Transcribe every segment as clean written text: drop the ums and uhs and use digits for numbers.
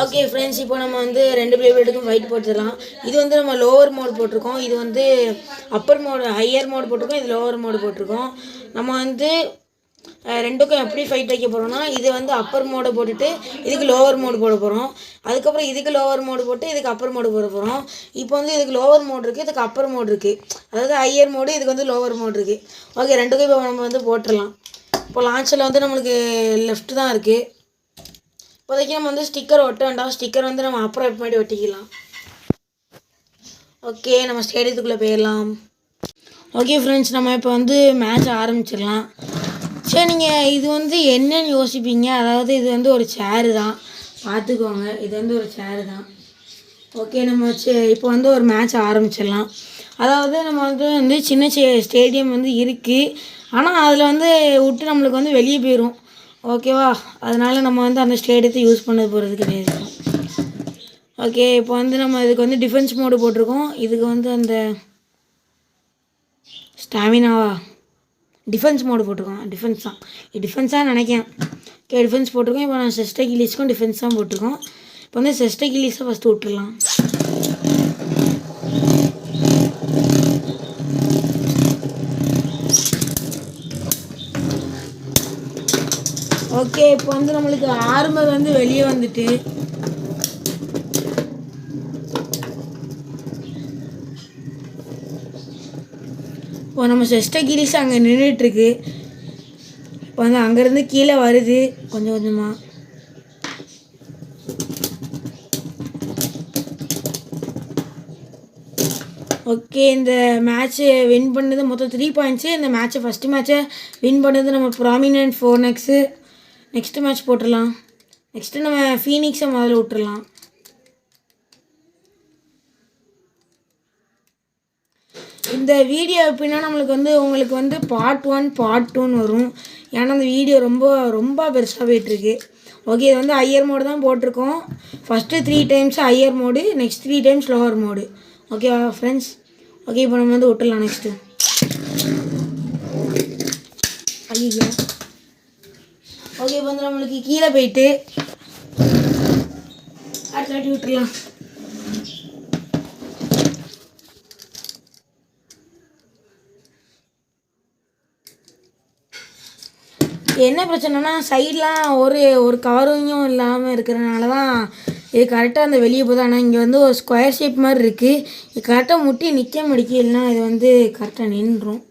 Okay friends, இப்போ நம்ம வந்து 2 பிளேபேர்டுக்கும் ஃபைட் போட்டுடலாம். இது வந்து நம்ம லோவர் மோட் போட்டிருக்கோம், இது வந்து அப்பர் மோடு ஹையர் மோடு போட்டிருக்கோம், இது லோவர் மோடு போட்டிருக்கோம். நம்ம வந்து ரெண்டுக்கும் எப்படி ஃபைட் வைக்க போகிறோம்னா, இது வந்து அப்பர் மோடை போட்டுட்டு இதுக்கு லோவர் மோடு போட போகிறோம். அதுக்கப்புறம் இதுக்கு லோவர் மோடு போட்டு இதுக்கு அப்பர் மோடு போட போகிறோம். இப்போ வந்து இதுக்கு லோவர் மோடு இருக்குது, இதுக்கு அப்பர் மோடு இருக்குது. அதாவது ஹையர் மோடு, இதுக்கு வந்து லோவர் மோடு இருக்குது. ஓகே, ரெண்டுக்கும் இப்போ நம்ம வந்து போட்டுடலாம். இப்போ லான்ச்சில் வந்து நம்மளுக்கு லெஃப்ட் தான் இருக்குது. இப்போதைக்கு நம்ம வந்து ஸ்டிக்கர் ஒட்ட வேண்டாம், ஸ்டிக்கர் வந்து நம்ம அப்புறம் எப்படி ஒட்டிக்கலாம். ஓகே, நம்ம ஸ்டேடியத்துக்குள்ளே போயிடலாம். ஓகே ஃப்ரெண்ட்ஸ், நம்ம இப்போ வந்து மேட்ச் ஆரம்பிச்சிடலாம். சரி, நீங்கள் இது வந்து என்னன்னு யோசிப்பீங்க. அதாவது இது வந்து ஒரு சேரு தான், பார்த்துக்கோங்க. இது வந்து ஒரு சேரு தான். ஓகே, நம்ம இப்போ வந்து ஒரு மேட்ச் ஆரம்பிச்சிடலாம். அதாவது நம்ம வந்து சின்ன ஸ்டேடியம் வந்து இருக்குது, ஆனால் அதில் வந்து விட்டு நம்மளுக்கு வந்து வெளியே போயிடும். ஓகேவா, அதனால் நம்ம வந்து அந்த ஸ்டேடியத்தை யூஸ் பண்ண போகிறது கிடையாது. ஓகே, இப்போ வந்து நம்ம இதுக்கு வந்து டிஃபென்ஸ் மோடு போட்டிருக்கோம். இதுக்கு வந்து அந்த ஸ்டாமினாவா டிஃபென்ஸ் மோடு போட்டிருக்கோம். டிஃபென்ஸ் தான், டிஃபென்ஸாக நினைக்கிறேன். ஓகே, டிஃபென்ஸ் போட்டிருக்கோம். இப்போ நான் செஸ்டை கிலீஸ்க்கும் டிஃபென்ஸ் தான் போட்டிருக்கோம். இப்போ வந்து செஸ்டை கிலீஸை ஃபஸ்ட்டு விட்டுடலாம். ஓகே, இப்போ வந்து நம்மளுக்கு ஆர்மர் வந்து வெளியே வந்துட்டு, இப்போ நம்ம செஸ்டை கிலீஸ் அங்கே நின்றுட்டுருக்கு. இப்போ வந்து அங்கேருந்து கீழே வருது கொஞ்சம் கொஞ்சமாக. ஓகே, இந்த மேட்ச்சு வின் பண்ணது மொத்தம் 3 பாயிண்ட்ஸு. இந்த மேட்ச்சை ஃபஸ்ட்டு மேட்ச்சை வின் பண்ணது நம்ம ப்ராமினன்ட் 4 நெக்ஸ்ட்டு மேட்ச் போட்டுடலாம். நெக்ஸ்ட்டு நம்ம ஃபீனிக்ஸை முதல்ல விட்டுடலாம். இந்த வீடியோ எப்படின்னா நம்மளுக்கு வந்து உங்களுக்கு வந்து பார்ட் 1 பார்ட் 2ன்னு வரும். ஏன்னா அந்த வீடியோ ரொம்ப ரொம்ப பெருசாக போயிட்டுருக்கு. ஓகே, இது வந்து ஹையர் மோடு தான் போட்டிருக்கோம். First 3 times higher mode, next 3 times lower mode. ஓகேவா ஃப்ரெண்ட்ஸ்? ஓகே, இப்போ நம்ம வந்து விட்டுடலாம். நெக்ஸ்ட்டு ஐயோ. ஓகே, இப்போ வந்து நம்மளுக்கு கீழே போயிட்டு அடுத்த வாட்டி விட்டுடலாம். என்ன பிரச்சனைனா சைட்லாம் ஒரு கவரிங்கும் இல்லாமல் இருக்கிறனால தான் இது கரெக்டாக அந்த வெளியே போகுது. ஆனால் இங்கே வந்து ஒரு ஸ்கொயர் ஷேப் மாதிரி இருக்குது. இது கரெக்டாக முட்டி நிற்க முடிக்க, இல்லைனா இது வந்து கரெக்டாக நின்றுடும்.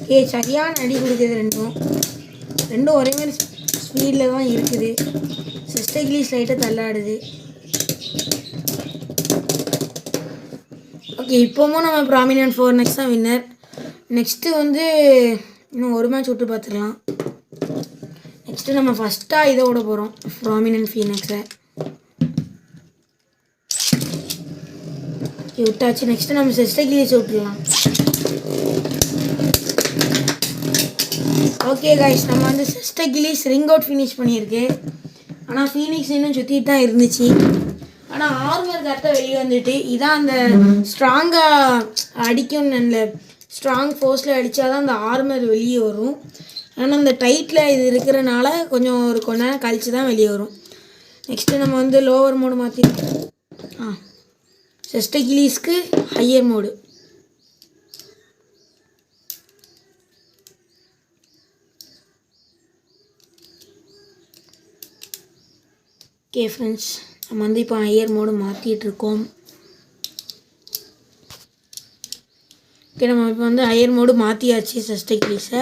ஓகே, சரியான அடி கொடுக்குது. ரெண்டும் ஒரே மாதிரி ஸ்பீடில் தான் இருக்குது. செஸ்டை கிலீஸ் லைட்டாக தள்ளாடுது. ஓகே, இப்போவும் நம்ம ப்ராமினன்ட் 4 தான் வின்னர். நெக்ஸ்ட்டு வந்து இன்னும் ஒரு மேட்ச் விட்டு பார்த்துக்கலாம். நெக்ஸ்ட்டு நம்ம ஃபஸ்ட்டாக இதை விட போகிறோம், ப்ராமினன்ட் ஃபீனிக்ஸை விட்டாச்சு. நெக்ஸ்ட்டு நம்ம செஸ்டை கிலீஸை விட்டுடலாம். ஓகே கைஸ், நம்ம வந்து செஸ்டை கிலீஸ் ரிங் அவுட் ஃபினிஷ் பண்ணியிருக்கு. ஆனால் ஃபீனிக்ஸ் இன்னும் சுற்றிட்டு தான் இருந்துச்சு. ஆனால் ஆர்மர் கரெக்டாக வெளியே வந்துட்டு, இதான் அந்த ஸ்ட்ராங்காக அடிக்கும். அந்த ஸ்ட்ராங் ஃபோர்ஸில் அடித்தா தான் அந்த ஆர்மர் வெளியே வரும். ஆனால் அந்த டைட்டில் இது இருக்கிறனால கொஞ்ச நேரம் கழித்து தான் வெளியே வரும். நெக்ஸ்ட்டு நம்ம வந்து லோவர் மோடு மாற்றி செஸ்டை கிலீஸ்க்கு ஹையர் மோடு. ஓகே ஃப்ரெண்ட்ஸ், நம்ம வந்து இப்போ ஹையர் மோடு மாற்றிட்டுருக்கோம். ஓகே, நம்ம இப்போ வந்து ஹையர் மோடு மாற்றியாச்சு செஸ்டை கிலீஸை.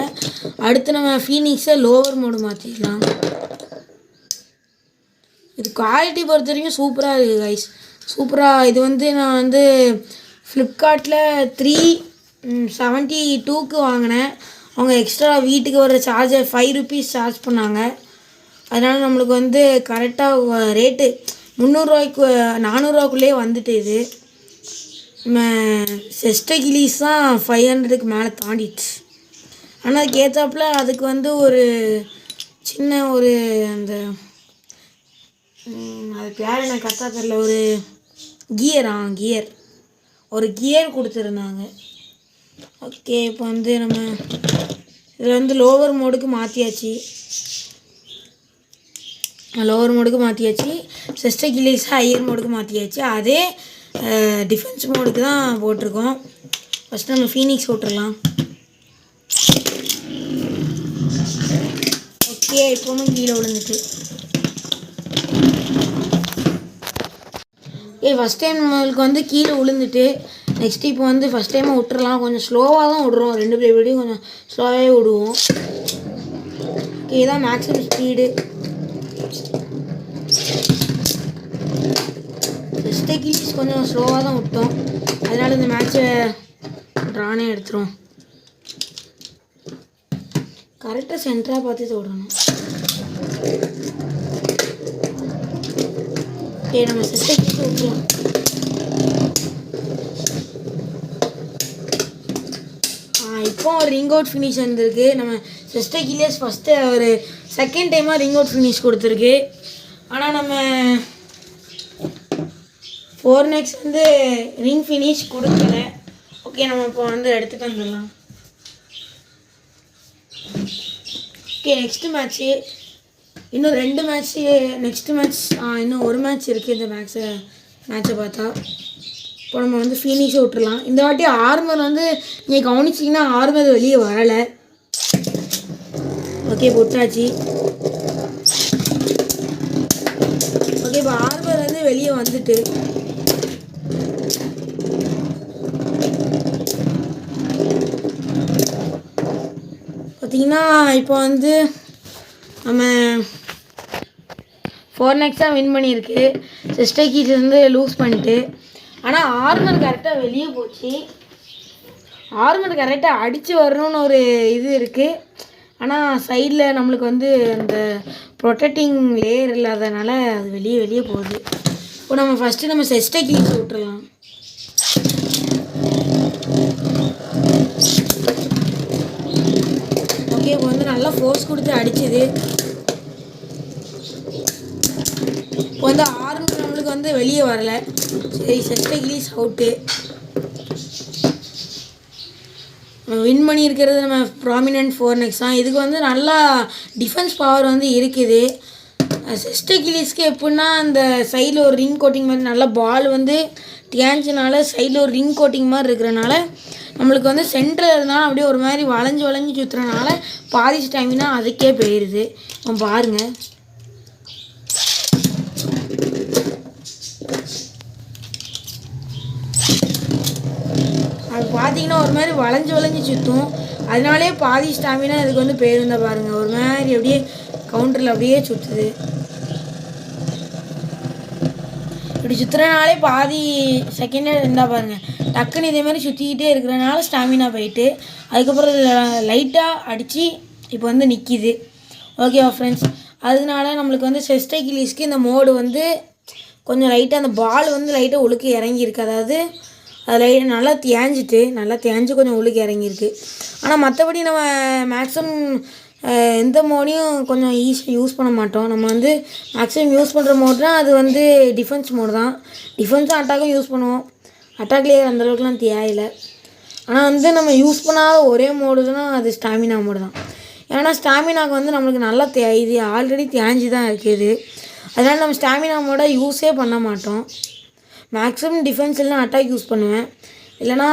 அடுத்து நம்ம ஃபீனிக்ஸை லோவர் மோடு மாற்றிடலாம். இது குவாலிட்டி பொறுத்த வரைக்கும் சூப்பராக இருக்குது கைஸ், சூப்பராக. இது வந்து நான் வந்து ஃப்ளிப்கார்ட்டில் 372க்கு வாங்கினேன். அவங்க எக்ஸ்ட்ரா வீட்டுக்கு வர சார்ஜர் 5 ருபீஸ் சார்ஜ் பண்ணாங்க. அதனால் நம்மளுக்கு வந்து கரெக்டாக ரேட்டு 300 400 வந்துட்டு. இது நம்ம செஸ்டை கிலீஸ் தான் 500க்கு மேலே தாண்டிடுச்சு. ஆனால் அதுக்கு ஏற்றாப்புல அதுக்கு வந்து ஒரு சின்ன ஒரு அந்த அது பேர் எனக்கு கரெக்டாக தெரியல, ஒரு கியர் ஒரு கியர் கொடுத்துருந்தாங்க. ஓகே, இப்போ வந்து நம்ம இதில் வந்து லோவர் மோடுக்கு மாற்றியாச்சு. செஸ்ட் கிலீஸை ஹையர் மோடுக்கு மாற்றியாச்சு. அதே டிஃபென்ஸ் மோடுக்கு தான் போட்டிருக்கோம். ஃபஸ்ட்டு நம்ம ஃபீனிக்ஸ் விட்டுறலாம். ஓகே, இப்போ ஒன்றும் கீழே விழுந்துட்டு. ஃபஸ்ட் டைம் நம்மளுக்கு வந்து கீழே விழுந்துட்டு, நெக்ஸ்ட்டு இப்போ வந்து ஃபஸ்ட் டைமாக விட்டுறலாம். கொஞ்சம் ஸ்லோவாக தான் விடுறோம், 2 பிளேடையும் கொஞ்சம் ஸ்லோவாகவே விடுவோம். ஓகே, இதான் மேக்ஸிமம் ஸ்பீடு. ஃபஸ்ட்டே கில்ஸ் கொஞ்சம் ஸ்லோவாக தான் விட்டோம், அதனால் இந்த மேட்ச்சை ட்ரானே எடுத்துரும். கரெக்டாக சென்டராக பார்த்து விடணும். ஓகே, நம்ம செஸ்ட்டை கில்ஸ் விட்டுருவோம். இப்போ ஒரு ரிங் அவுட் ஃபினிஷ் வந்திருக்கு. நம்ம செஸ்ட் கில்லியஸ் ஃபஸ்ட்டு ஒரு செகண்ட் டைமாக ரிங் அவுட் ஃபினிஷ் கொடுத்துருக்கு. ஆனால் நம்ம 4nex வந்து ரிங் ஃபினிஷ் கொடுக்கல. ஓகே, நம்ம இப்போ வந்து எடுத்துகிட்டு வந்துடலாம். ஓகே, நெக்ஸ்ட்டு மேட்ச்சு இன்னும் 2 மேட்ச்சு. நெக்ஸ்ட்டு மேட்ச் இன்னும் ஒரு மேட்ச் இருக்குது. இந்த மேட்ச்சை பார்த்தா இப்போ நம்ம வந்து ஃபினிஷை விட்டுடலாம். இந்த வாட்டி ஆர்மர் வந்து நீங்கள் கவனிச்சிங்கன்னா ஆர்மர் வெளியே வரலை. ஓகே, விட்டாச்சு. ஓகே, இப்போ ஆர்மர் வந்து வெளியே வந்துட்டு பார்த்தீங்கன்னா இப்போ வந்து நம்ம 4nex தான் வின் பண்ணியிருக்கு. செஸ்ட் கீஸ் வந்து லூஸ் பண்ணிட்டு. ஆனால் ஆர்மர் கரெக்டாக வெளியே போச்சு. ஆர்மர் கரெக்டாக அடித்து வரணும்னு ஒரு இது இருக்குது. ஆனால் சைடில் நம்மளுக்கு வந்து அந்த ப்ரொடெக்டிங் லேயர் இல்லாதனால அது வெளியே போகுது. இப்போ நம்ம ஃபஸ்ட்டு நம்ம செஸ்ட் கீஸ் விட்டுறலாம். ஓகே, இப்போ வந்து நல்லா ஃபோர்ஸ் கொடுத்து அடிச்சுது. இப்போ வந்து ஆர்மர் நம்மளுக்கு வந்து வெளியே வரலை. சரி, செஸ்ட் கிலீஸ் அவுட்டு. நம்ம வின் பண்ணியிருக்கிறது நம்ம ப்ராமினன்ட் 4nex தான். இதுக்கு வந்து நல்லா டிஃபென்ஸ் பவர் வந்து இருக்குது. செஸ்ட் கிலீஸ்க்கு எப்படின்னா அந்த சைடில் ஒரு ரிங் கோட்டிங் மாதிரி நல்லா பால் வந்து தேஞ்சனால சைடில் ஒரு ரிங் கோட்டிங் மாதிரி இருக்கிறனால நம்மளுக்கு வந்து சென்டரில் இருந்தாலும் அப்படியே ஒரு மாதிரி வளைஞ்சு சுற்றுறனால பாதி ஸ்டாமினா அதுக்கே போயிடுது. இப்போ பாருங்கள், அது பார்த்தீங்கன்னா ஒரு மாதிரி வளைஞ்சு சுற்றும். அதனாலே பாதி ஸ்டாமினா இதுக்கு வந்து போயிருந்தா பாருங்கள். ஒரு மாதிரி அப்படியே கவுண்டரில் அப்படியே சுற்றுது. இப்படி சுற்றுறனாலே பாதி செகண்டே இருந்தால் பாருங்கள், டக்குன்னு இதேமாதிரி சுற்றிக்கிட்டே இருக்கிறனால ஸ்டாமினா போயிட்டு அதுக்கப்புறம் லைட்டாக அடித்து இப்போ வந்து நிற்கிது. ஓகேவா ஃப்ரெண்ட்ஸ், அதனால நம்மளுக்கு வந்து செஸ்ட் கிலீஸ்க்கு இந்த மோடு வந்து கொஞ்சம் லைட்டாக அந்த பால் வந்து லைட்டாக உழுக்கு இறங்கியிருக்கு. அதாவது அதில் நல்லா தேஞ்சு கொஞ்சம் உழுக்கு இறங்கியிருக்கு. ஆனால் மற்றபடி நம்ம மேக்ஸிமம் எந்த மோடையும் கொஞ்சம் ஈஸியாக யூஸ் பண்ண மாட்டோம். நம்ம வந்து மேக்ஸிமம் யூஸ் பண்ணுற மோட்னா அது வந்து டிஃபென்ஸ் மோடு தான். டிஃபென்ஸும் அட்டாக்கும் யூஸ் பண்ணுவோம். அட்டாக்லேயே அந்தளவுக்குலாம் தேவையில்லை. ஆனால் வந்து நம்ம யூஸ் பண்ணாத ஒரே மோடுனா அது ஸ்டாமினா மோடு தான். ஏன்னா ஸ்டாமினாவுக்கு வந்து நம்மளுக்கு நல்லா இது ஆல்ரெடி தேஞ்சு தான் இருக்குது. அதனால் நம்ம ஸ்டாமினா மோடை யூஸே பண்ண மாட்டோம். மேக்ஸிமம் டிஃபென்ஸ் இல்லைனா அட்டாக் யூஸ் பண்ணுவேன். இல்லைனா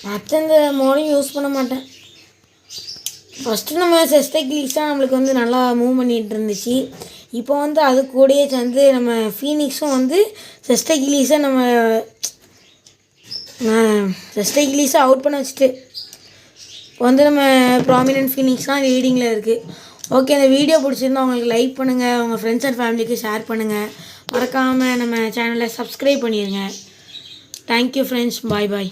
மற்ற இந்த மோடையும் யூஸ் பண்ண மாட்டேன். ஃபஸ்ட்டு நம்ம செஸ்ட் கிலீஸ் தான் நம்மளுக்கு வந்து நல்லா மூவ் பண்ணிகிட்டு இருந்துச்சு. இப்போ வந்து அது கூடயே சேர்ந்து நம்ம ஃபீனிக்ஸும் வந்து செஸ்ட் கிலீஸை அவுட் பண்ண வச்சுட்டு இப்போ வந்து நம்ம ப்ராமினன்ட் ஃபீனிக்ஸ் தான் லீடிங்கில் இருக்குது. ஓகே, இந்த வீடியோ பிடிச்சிருந்தா உங்களுக்கு லைக் பண்ணுங்கள், உங்கள் ஃப்ரெண்ட்ஸ் அண்ட் ஃபேமிலிக்கு ஷேர் பண்ணுங்கள், மறக்காமல் நம்ம சேனலை சப்ஸ்கிரைப் பண்ணிடுங்க. தேங்க்யூ ஃப்ரெண்ட்ஸ், பாய்.